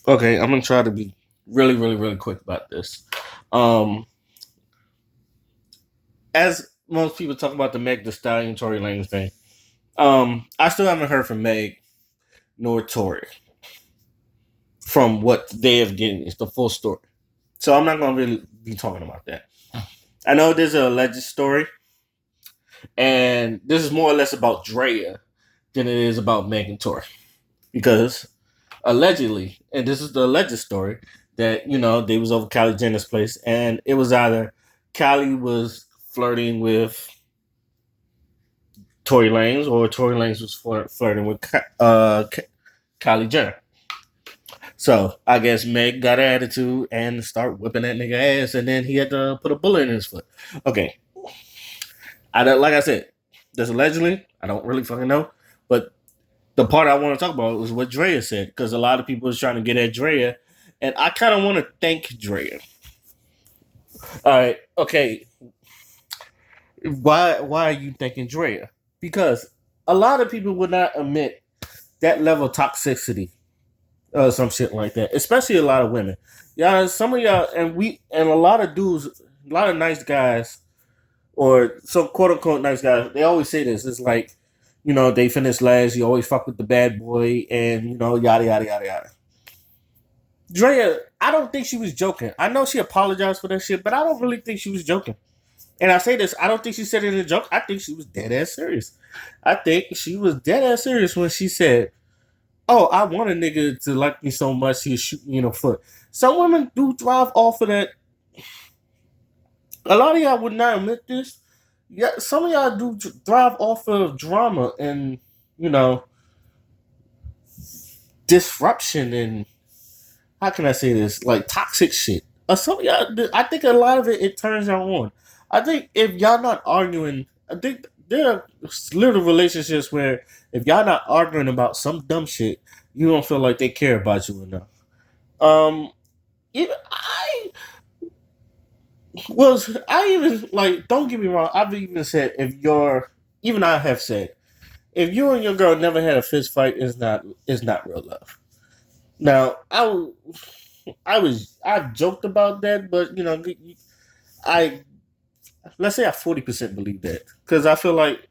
Okay, I'm gonna try to be really, really, really quick about this. Um, as most people talk about the Meg the Stallion Tory Lanez thing, I still haven't heard from Meg nor Tory from what they have given. It's the full story, so I'm not gonna really be talking about that. I know there's a alleged story, and this is more or less about Draya than it is about Meg and Tory because allegedly, and this is the alleged story that they was over Kylie Jenner's place, and it was either Kylie was flirting with Tory Lanez or Tory Lanez was flirting with Kylie Jenner. So I guess Meg got an attitude and start whipping that nigga ass, and then he had to put a bullet in his foot. Okay, I don't, like I said, this allegedly, I don't really fucking know, but the part I want to talk about was what Draya said because a lot of people was trying to get at Draya, and I kind of want to thank Draya. All right, okay, why are you thanking Draya? Because a lot of people would not admit that level of toxicity or some shit like that, especially a lot of women. Yeah, some of y'all and a lot of dudes, a lot of nice guys or some quote unquote nice guys. They always say this. It's like, they finish last. You always fuck with the bad boy, and yada yada yada yada. Drea, I don't think she was joking. I know she apologized for that shit, but I don't really think she was joking. And I say this, I don't think she said it in a joke. I think she was dead ass serious. I think she was dead ass serious when she said, "Oh, I want a nigga to like me so much he'll shoot me in the foot." Some women do thrive off of that. A lot of y'all would not admit this. Yeah, some of y'all do thrive off of drama and you know disruption and how can I say this, like toxic shit. Some of y'all, I think a lot of it turns y'all on. I think if y'all not arguing, I think there are little relationships where if y'all not arguing about some dumb shit, you don't feel like they care about you enough. Um, even I even like. Don't get me wrong. I've even said if you're, even I have said if you and your girl never had a fist fight, it's not real love. Now I joked about that, but I let's say I 40% believe that because I feel like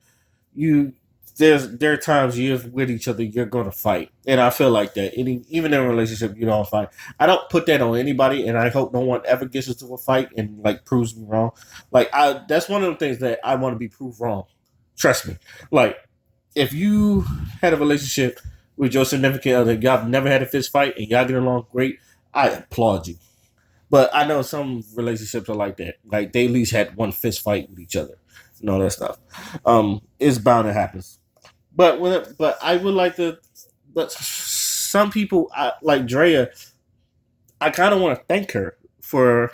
you there are times you're with each other you're gonna fight, and I feel like that even in a relationship you don't fight. I don't put that on anybody, and I hope no one ever gets into a fight and like proves me wrong. Like I that's one of the things that I want to be proved wrong. Trust me. Like if you had a relationship with your significant other, y'all never had a fist fight and y'all get along great, I applaud you. But I know some relationships are like that. Like they at least had one fist fight with each other and all that stuff. It's bound to happen. But I would like to. But some people like Drea. I kind of want to thank her for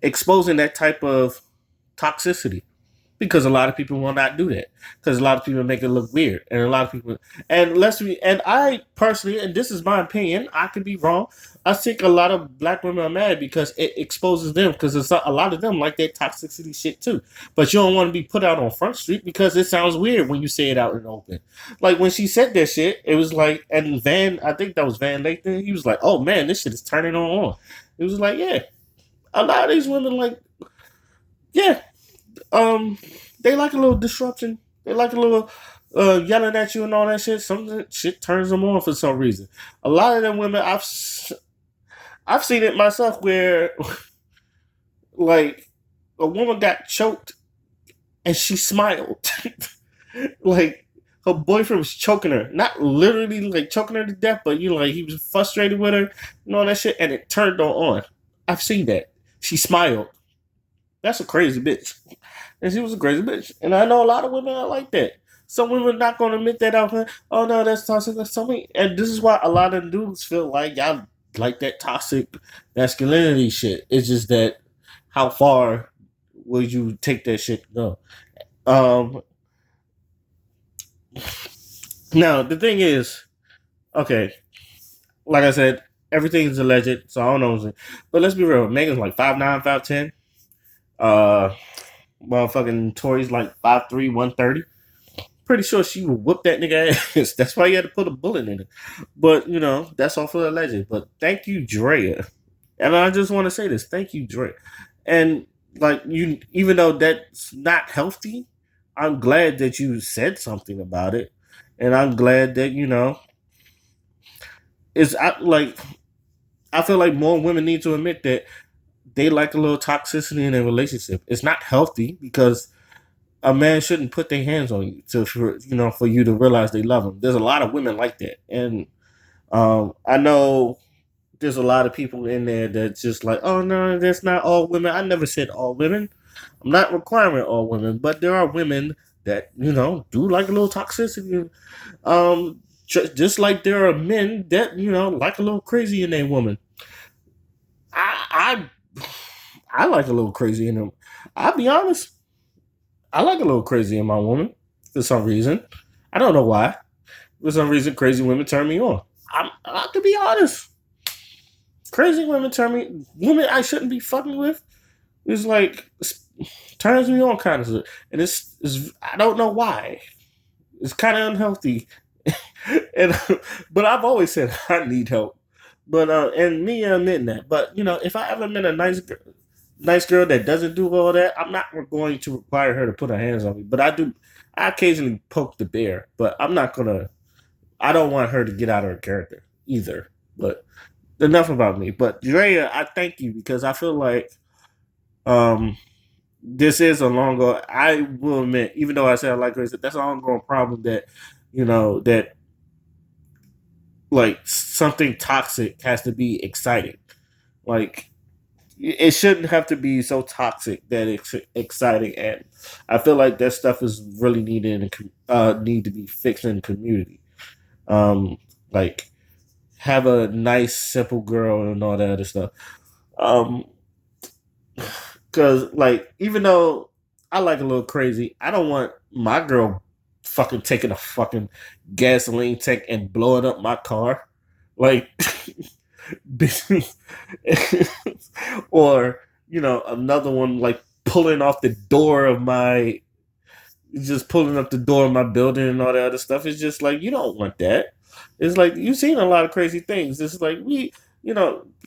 exposing that type of toxicity because a lot of people will not do that because a lot of people make it look weird and a lot of people and I personally, and this is my opinion, I could be wrong. I think a lot of black women are mad because it exposes them because it's a lot of them like that toxicity shit too, but you don't want to be put out on Front Street because it sounds weird when you say it out in the open. Like when she said that shit, it was like, and Van, I think that was Van Lathan, he was like, oh man, this shit is turning on. It was like, yeah, a lot of these women like, yeah, um, they like a little disruption. They like a little yelling at you and all that shit. Some shit turns them on for some reason. A lot of them women, I've seen it myself where like a woman got choked and she smiled, like her boyfriend was choking her, not literally like choking her to death, but like he was frustrated with her and all that shit, and it turned her on. I've seen that. She smiled. That's a crazy bitch. And she was a crazy bitch. And I know a lot of women are like that. Some women are not going to admit that out there. Oh no, that's toxic. That's something. And this is why a lot of dudes feel like y'all like that toxic masculinity shit. It's just that how far will you take that shit to go? Um, Now the thing is, okay, like I said, everything is alleged, so I don't know. But let's be real. Megan's like 5'9", 5'10". Uh, motherfucking Tory's like 5'3", 130. pretty sure she would whoop that nigga ass. That's why you had to put a bullet in it. But that's all for the legend. But thank you, Draya. And I just want to say this: thank you, Draya. And like you, even though that's not healthy, I'm glad that you said something about it, and I'm glad that it's like I feel like more women need to admit that they like a little toxicity in a relationship. It's not healthy because a man shouldn't put their hands on you for you to realize they love him. There's a lot of women like that, and I know there's a lot of people in there that's just like, oh no, that's not all women. I never said all women. I'm not requiring all women, but there are women that do like a little toxicity. Just like there are men that like a little crazy in a woman. I I like a little crazy in them. I'll be honest. I like a little crazy in my woman for some reason. I don't know why. For some reason, crazy women turn me on. I to be honest. Crazy women turn me. Women I shouldn't be fucking with. It's like turns me on kind of, and it's I don't know why. It's kind of unhealthy, and but I've always said I need help. But and me admitting that. But if I ever met a nice girl that doesn't do all that, I'm not going to require her to put her hands on me. But I do. I occasionally poke the bear, but I'm not gonna. I don't want her to get out of her character either. But enough about me. But Drea, I thank you because I feel like um this is a long. I will admit, even though I said I like her, that's an ongoing problem that that like something toxic has to be exciting. Like it shouldn't have to be so toxic that it's exciting, and I feel like that stuff is really needed and need to be fixed in the community. Like have a nice simple girl and all that other stuff. Um, because like even though I like a little crazy, I don't want my girl fucking taking a fucking gasoline tank and blowing up my car. Like or another one like pulling off the door of my just pulling up the door of my building and all that other stuff. It's just like you don't want that. It's like you've seen a lot of crazy things. It's like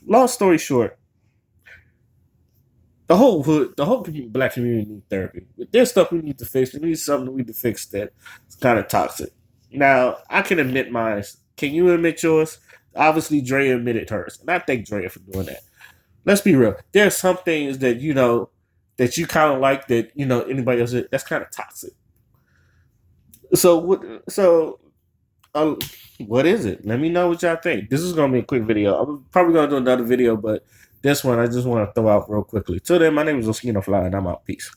long story short, the whole hood, the whole black community need therapy. There's stuff we need to fix. We need something we need to fix that's kind of toxic. Now, I can admit mine. Can you admit yours? Obviously, Dre admitted hers, and I thank Dre for doing that. Let's be real. There are some things that that you kind of like that anybody else that's kind of toxic. So what? So uh, what is it? Let me know what y'all think. This is gonna be a quick video. I'm probably gonna do another video, but this one I just want to throw out real quickly. Till then, my name is Oskino Fly, and I'm out. Peace.